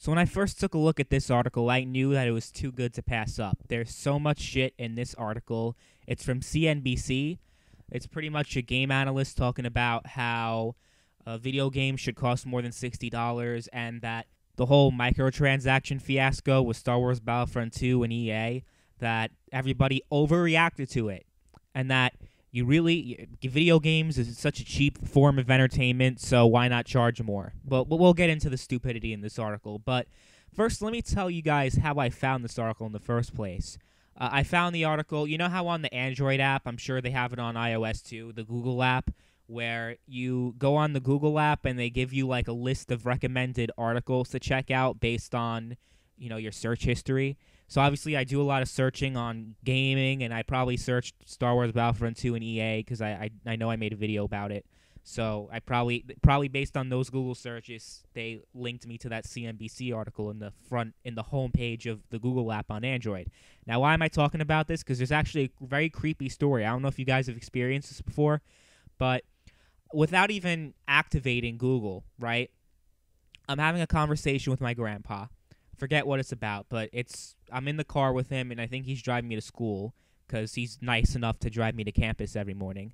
So when I first took a look at this article, I knew that it was too good to pass up. There's so much shit in this article. It's from CNBC. It's pretty much a game analyst talking about how video games should cost more than $60 and that the whole microtransaction fiasco with Star Wars Battlefront 2 and EA, that everybody overreacted to it, and that video games is such a cheap form of entertainment, so why not charge more? But we'll get into the stupidity in this article. But first, let me tell you guys how I found this article in the first place. I found the article, you know how on the Android app, I'm sure they have it on iOS too, the Google app, where you go on the Google app and they give you like a list of recommended articles to check out based on, your search history. So obviously I do a lot of searching on gaming, and I probably searched Star Wars Battlefront 2 and EA because I know I made a video about it. So I probably based on those Google searches, they linked me to that CNBC article in the home page of the Google app on Android. Now, why am I talking about this? Because there's actually a very creepy story. I don't know if you guys have experienced this before, but without even activating Google, right? I'm having a conversation with my grandpa. Forget what it's about, but I'm in the car with him, and I think he's driving me to school because he's nice enough to drive me to campus every morning.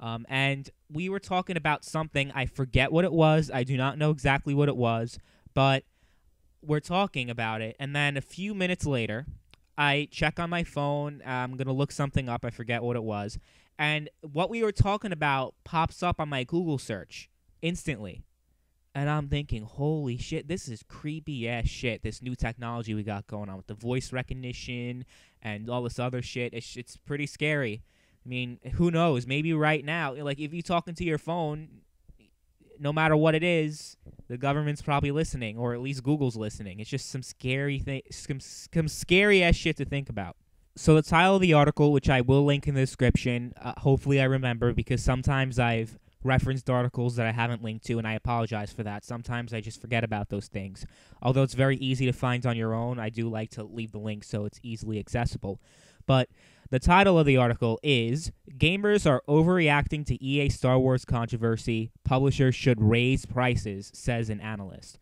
And we were talking about something. I forget what it was. I do not know exactly what it was, but we're talking about it. And then a few minutes later, I check on my phone. I'm going to look something up. I forget what it was. And what we were talking about pops up on my Google search instantly. And I'm thinking, holy shit, this is creepy-ass shit, this new technology we got going on with the voice recognition and all this other shit. It's pretty scary. I mean, who knows? Maybe right now, like if you're talking to your phone, no matter what it is, the government's probably listening, or at least Google's listening. It's just some scary some scary-ass shit to think about. So the title of the article, which I will link in the description, hopefully I remember, because sometimes I've referenced articles that I haven't linked to, and I apologize for that. Sometimes I just forget about those things. Although it's very easy to find on your own, I do like to leave the link so it's easily accessible. But the title of the article is, Gamers Are Overreacting to EA Star Wars Controversy. Publishers Should Raise Prices, says an analyst.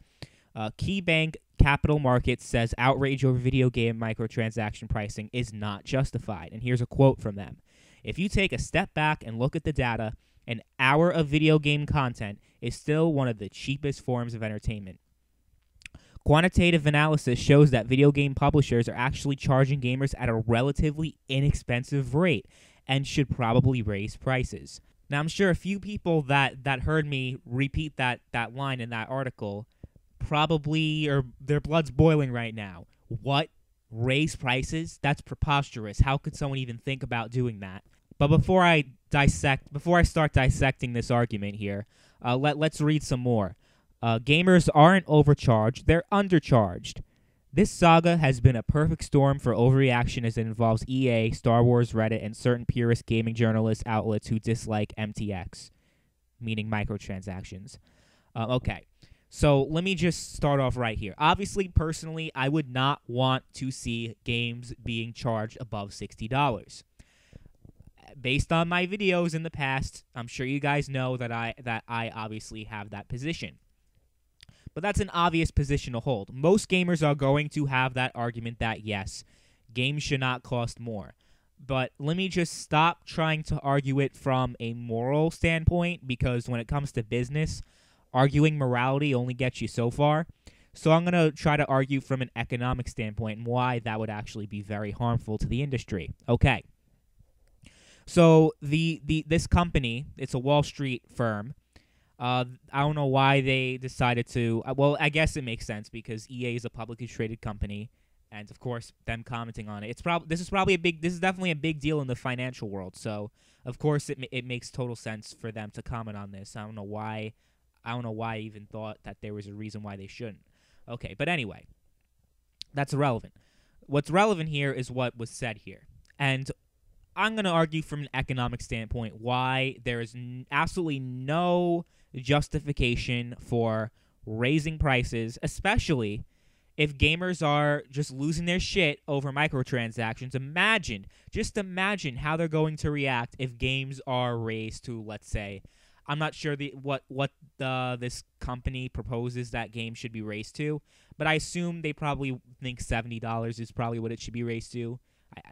KeyBank Capital Markets says outrage over video game microtransaction pricing is not justified. And here's a quote from them. If you take a step back and look at the data, an hour of video game content is still one of the cheapest forms of entertainment. Quantitative analysis shows that video game publishers are actually charging gamers at a relatively inexpensive rate and should probably raise prices. Now, I'm sure a few people that heard me repeat that line in that article probably their blood's boiling right now. What? Raise prices? That's preposterous. How could someone even think about doing that? But before I start dissecting this argument here, let's read some more. Gamers aren't overcharged, they're undercharged. This saga has been a perfect storm for overreaction as it involves EA, Star Wars, Reddit, and certain purist gaming journalist outlets who dislike MTX, meaning microtransactions. Okay, so let me just start off right here. Obviously, personally, I would not want to see games being charged above $60. Based on my videos in the past, I'm sure you guys know that I obviously have that position. But that's an obvious position to hold. Most gamers are going to have that argument that, yes, games should not cost more. But let me just stop trying to argue it from a moral standpoint, because when it comes to business, arguing morality only gets you so far. So I'm going to try to argue from an economic standpoint and why that would actually be very harmful to the industry. Okay. So this company, it's a Wall Street firm. I don't know why they decided to. Well, I guess it makes sense because EA is a publicly traded company, and of course, them commenting on it. This is definitely a big deal in the financial world. So of course, it makes total sense for them to comment on this. I don't know why I even thought that there was a reason why they shouldn't. Okay, but anyway, that's irrelevant. What's relevant here is what was said here, and I'm going to argue from an economic standpoint why there is absolutely no justification for raising prices, especially if gamers are just losing their shit over microtransactions. Just imagine how they're going to react if games are raised to, let's say, I'm not sure what this company proposes that game should be raised to, but I assume they probably think $70 is probably what it should be raised to.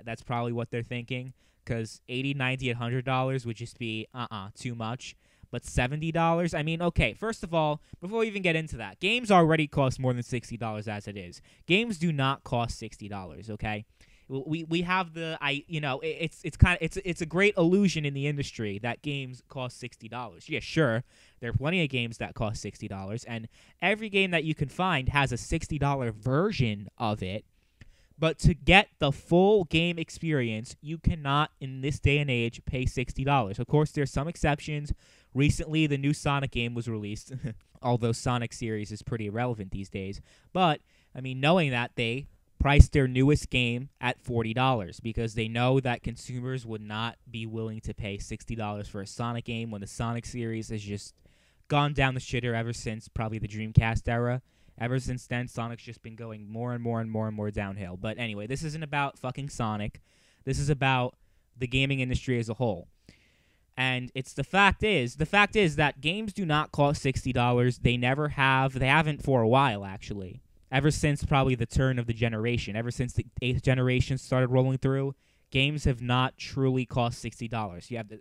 That's probably what they're thinking, because 80, 90, and $100 would just be too much. But $70, I mean, okay, first of all, before we even get into that, games already cost more than $60 as it is. Games do not cost $60, okay? We have it's a great illusion in the industry that games cost $60. Yeah, sure, there are plenty of games that cost $60, and every game that you can find has a $60 version of it. But to get the full game experience, you cannot, in this day and age, pay $60. Of course, there's some exceptions. Recently, the new Sonic game was released, although Sonic series is pretty irrelevant these days. But, I mean, knowing that, they priced their newest game at $40 because they know that consumers would not be willing to pay $60 for a Sonic game when the Sonic series has just gone down the shitter ever since probably the Dreamcast era. Ever since then, Sonic's just been going more and more and more and more downhill. But anyway, this isn't about fucking Sonic. This is about the gaming industry as a whole. And the fact is that games do not cost $60. They never have. They haven't for a while, actually. Ever since probably the turn of the generation. Ever since the 8th generation started rolling through, games have not truly cost $60. You have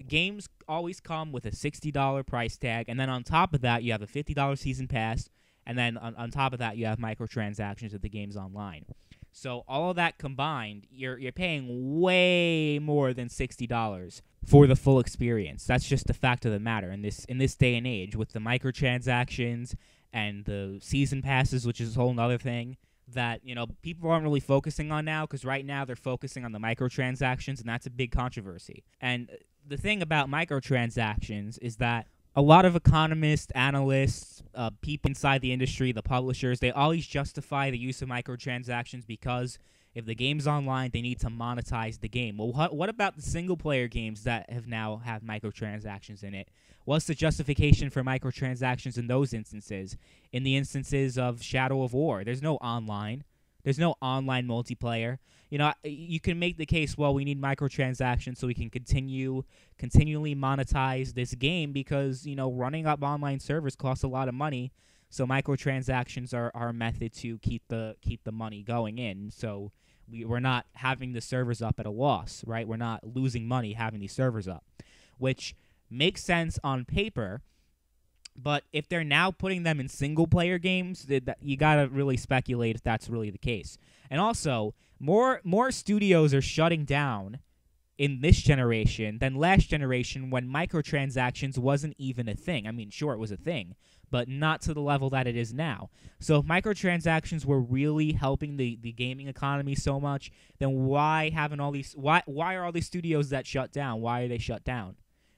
games always come with a $60 price tag, and then on top of that, you have a $50 season pass. And then on top of that, you have microtransactions if the game's online. So all of that combined, you're paying way more than $60 for the full experience. That's just the fact of the matter in this day and age with the microtransactions and the season passes, which is a whole other thing that people aren't really focusing on now, because right now they're focusing on the microtransactions, and that's a big controversy. And the thing about microtransactions is that a lot of economists, analysts, people inside the industry, the publishers, they always justify the use of microtransactions because if the game's online, they need to monetize the game. Well, what about the single-player games that have microtransactions in it? What's the justification for microtransactions in those instances? In the instances of Shadow of War, there's no online. There's no online multiplayer. You can make the case, well, we need microtransactions so we can continually monetize this game because, running up online servers costs a lot of money. So microtransactions are a method to keep the money going in. So we're not having the servers up at a loss, right? We're not losing money having these servers up, which makes sense on paper. But if they're now putting them in single-player games, you gotta really speculate if that's really the case. And also, more studios are shutting down in this generation than last generation when microtransactions wasn't even a thing. I mean, sure, it was a thing, but not to the level that it is now. So if microtransactions were really helping the gaming economy so much, then why are all these studios that shut down? Why are they shut down?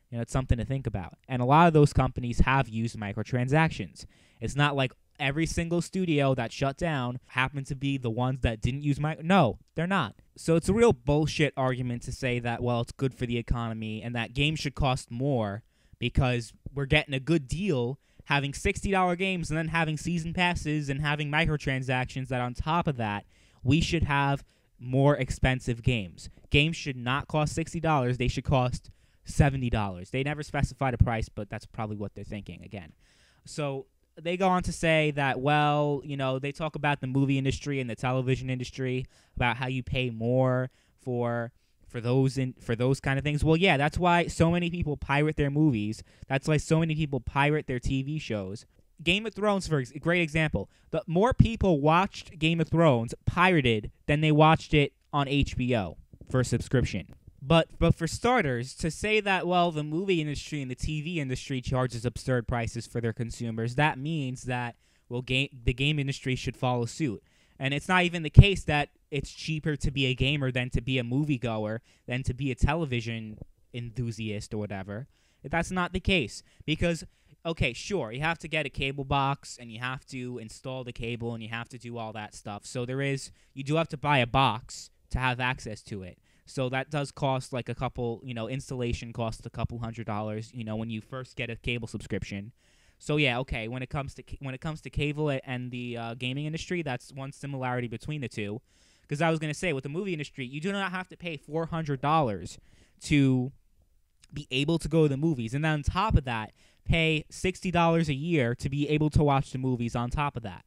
It's something to think about. And a lot of those companies have used microtransactions. It's not like every single studio that shut down happened to be the ones that didn't use No, they're not. So it's a real bullshit argument to say that, well, it's good for the economy and that games should cost more because we're getting a good deal having $60 games and then having season passes and having microtransactions that on top of that, we should have more expensive games. Games should not cost $60. They should cost $70. They never specified a price, but that's probably what they're thinking again. So they go on to say that, well, they talk about the movie industry and the television industry, about how you pay more for those kind of things. Well, yeah, that's why so many people pirate their movies. That's why so many people pirate their TV shows. Game of Thrones, for a great example. The more people watched Game of Thrones pirated than they watched it on HBO for a subscription. But for starters, to say that, well, the movie industry and the TV industry charges absurd prices for their consumers, that means that, well, the game industry should follow suit. And it's not even the case that it's cheaper to be a gamer than to be a moviegoer, than to be a television enthusiast or whatever. That's not the case. Because, okay, sure, you have to get a cable box, and you have to install the cable, and you have to do all that stuff. So you do have to buy a box to have access to it. So that does cost like a couple, installation costs a couple $100, when you first get a cable subscription. So yeah, okay, when it comes to cable and the gaming industry, that's one similarity between the two. Because I was going to say, with the movie industry, you do not have to pay $400 to be able to go to the movies. And then on top of that, pay $60 a year to be able to watch the movies on top of that.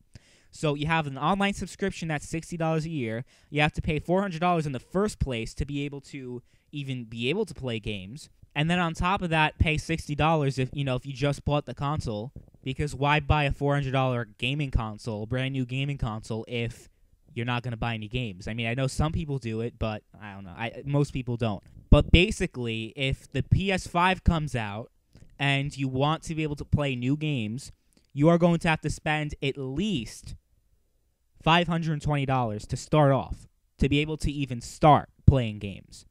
So you have an online subscription that's $60 a year. You have to pay $400 in the first place to be able to even be able to play games. And then on top of that, pay $60 if you just bought the console. Because why buy a $400 gaming console, brand new gaming console, if you're not going to buy any games? I mean, I know some people do it, but I don't know. Most people don't. But basically, if the PS5 comes out and you want to be able to play new games, you are going to have to spend at least $520 to start off, to be able to even start playing games.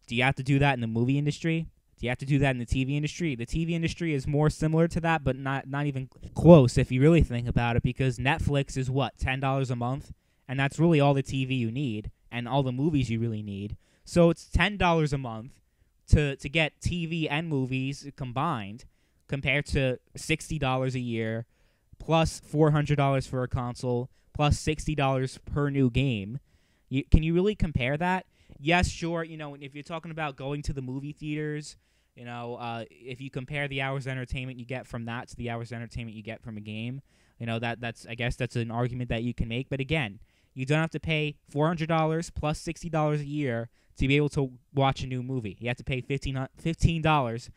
Do you have to do that in the movie industry? Do you have to do that in the TV industry? The TV industry is more similar to that, but not even close if you really think about it, because Netflix is what, $10 a month? And that's really all the TV you need and all the movies you really need. So it's $10 a month to get TV and movies combined, compared to $60 a year plus $400 for a console plus $60 per new game. Can you really compare that? Yes, sure. If you're talking about going to the movie theaters, if you compare the hours of entertainment you get from that to the hours of entertainment you get from a game, that's I guess that's an argument that you can make. But again, you don't have to pay $400 plus $60 a year to be able to watch a new movie. You have to pay $15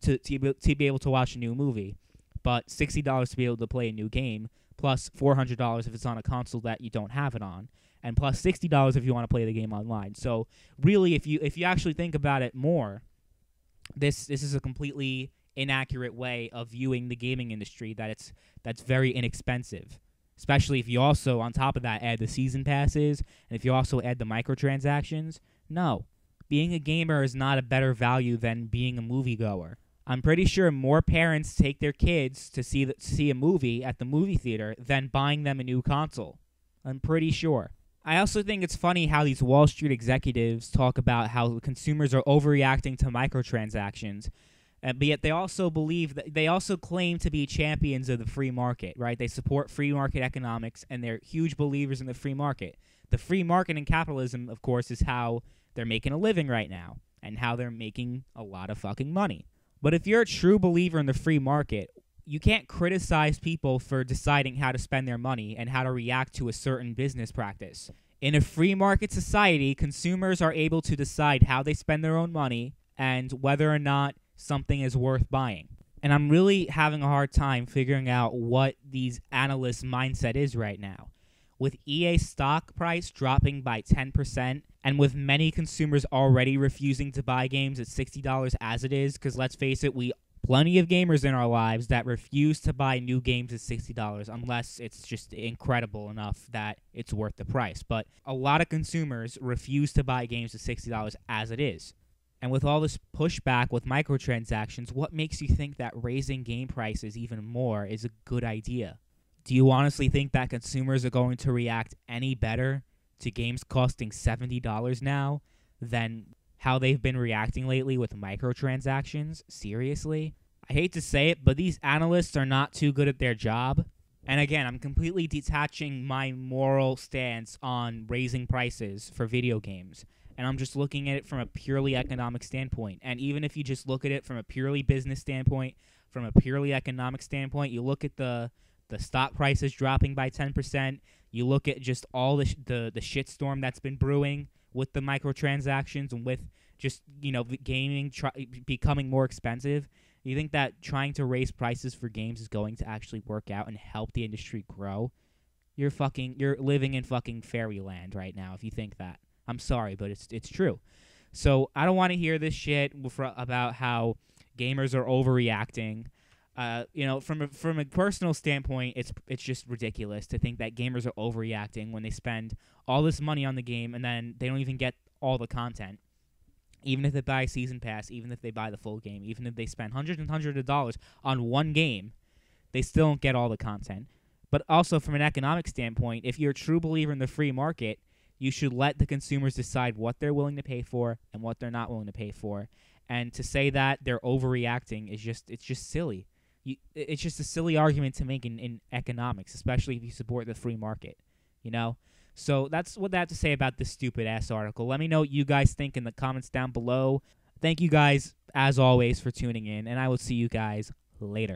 to be able to watch a new movie, but $60 to be able to play a new game, plus $400 if it's on a console that you don't have it on, and plus $60 if you want to play the game online. So really, if you actually think about it more, this is a completely inaccurate way of viewing the gaming industry, that's very inexpensive. Especially if you also, on top of that, add the season passes, and if you also add the microtransactions. No. Being a gamer is not a better value than being a moviegoer. I'm pretty sure more parents take their kids to see a movie at the movie theater than buying them a new console. I'm pretty sure. I also think it's funny how these Wall Street executives talk about how consumers are overreacting to microtransactions, but yet they also claim to be champions of the free market, right? They support free market economics, and they're huge believers in the free market. The free market and capitalism, of course, is how they're making a living right now, and how they're making a lot of fucking money. But if you're a true believer in the free market, you can't criticize people for deciding how to spend their money and how to react to a certain business practice. In a free market society, consumers are able to decide how they spend their own money and whether or not something is worth buying. And I'm really having a hard time figuring out what these analysts' mindset is right now. With EA's stock price dropping by 10%, and with many consumers already refusing to buy games at $60 as it is, because let's face it, plenty of gamers in our lives that refuse to buy new games at $60 unless it's just incredible enough that it's worth the price. But a lot of consumers refuse to buy games at $60 as it is. And with all this pushback with microtransactions, what makes you think that raising game prices even more is a good idea? Do you honestly think that consumers are going to react any better to games costing $70 now than how they've been reacting lately with microtransactions? Seriously? I hate to say it, but these analysts are not too good at their job. And again, I'm completely detaching my moral stance on raising prices for video games. And I'm just looking at it from a purely economic standpoint. And even if you just look at it from a purely business standpoint, from a purely economic standpoint, you look at the stock prices dropping by 10%, you look at just all the shitstorm that's been brewing with the microtransactions and with just, gaming becoming more expensive. You think that trying to raise prices for games is going to actually work out and help the industry grow? You're living in fucking fairyland right now if you think that. I'm sorry, but it's true. So I don't want to hear this shit about how gamers are overreacting. From a personal standpoint, it's just ridiculous to think that gamers are overreacting when they spend all this money on the game and then they don't even get all the content. Even if they buy a season pass, even if they buy the full game, even if they spend hundreds and hundreds of dollars on one game, they still don't get all the content. But also from an economic standpoint, if you're a true believer in the free market, you should let the consumers decide what they're willing to pay for and what they're not willing to pay for. And to say that they're overreacting is just silly. It's just a silly argument to make in economics, especially if you support the free market, So that's what I have to say about this stupid-ass article. Let me know what you guys think in the comments down below. Thank you guys, as always, for tuning in, and I will see you guys later.